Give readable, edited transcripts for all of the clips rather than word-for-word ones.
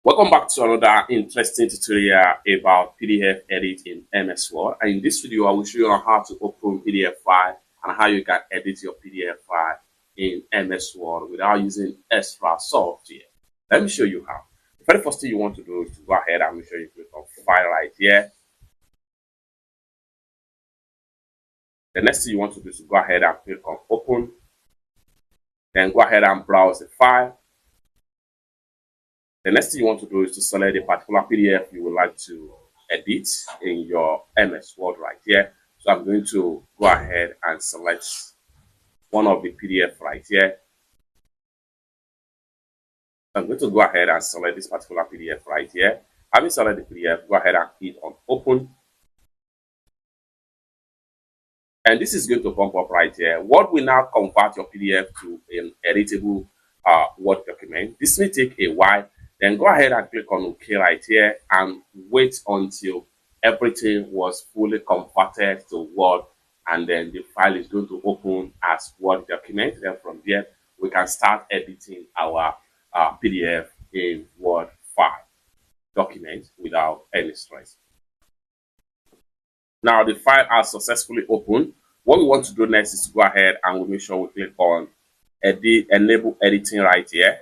Welcome back to another interesting tutorial about PDF edit in MS Word. And in this video, I will show you how to open PDF file and how you can edit your PDF file in MS Word without using extra software. Let me show you how. The very first thing you want to do is to go ahead and make sure you click on File right here. The next thing you want to do is to go ahead and click on Open. Then go ahead and browse the file. The next thing you want to do is to select a particular PDF you would like to edit in your MS Word right here. So I'm going to go ahead and select one of the PDF right here. I'm going to go ahead and select this particular PDF right here. Having selected the PDF, go ahead and hit on Open. And this is going to pop up right here. What will now convert your PDF to an editable Word document. This may take a while. Then go ahead and click on OK right here and wait until everything was fully converted to Word, and then the file is going to open as Word document. Then from there, we can start editing our PDF in Word file document without any stress. Now the file has successfully opened. What we want to do next is to go ahead and we'll make sure we click on Enable Editing right here.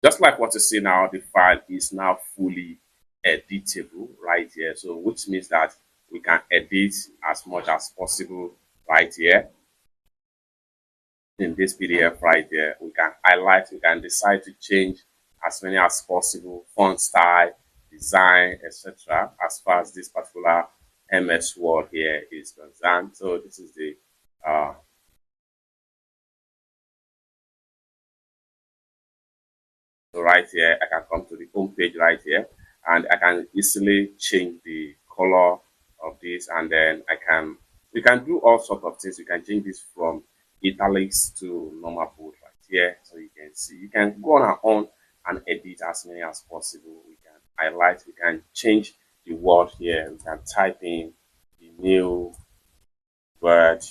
Just like what you see now, the file is now fully editable right here. So which means that we can edit as much as possible right here. In this PDF right here, we can highlight, we can decide to change as many as possible, font style, design, etc. as far as this particular MS Word here is concerned. So this is the so right here, I can come to the home page right here, and I can easily change the color of this, and then you can do all sorts of things. You can change this from italics to normal bold right here. So you can see, you can go on and edit as many as possible. We can highlight, we can change the word here. We can type in the new word,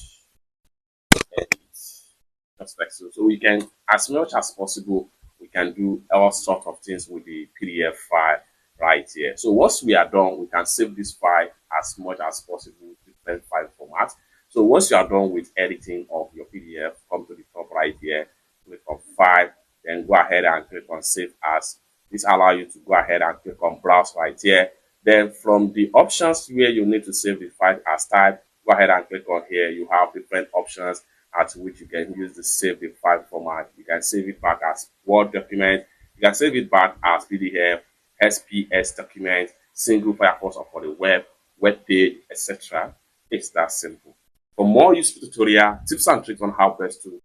edit, just like so. So we can, as much as possible, we can do all sorts of things with the PDF file right here. So once we are done, we can save this file as much as possible with different file formats. So once you are done with editing of your PDF, come to the top right here, click on File, then go ahead and click on Save As. This allows you to go ahead and click on Browse right here. Then from the options where you need to save the file as type, go ahead and click on here. You have different options at which you can use to save the file format. You can save it back as Word document. You can save it back as PDF, SPS document, single file or for the web page, etc. It's that simple. For more useful tutorial, tips and tricks on how best to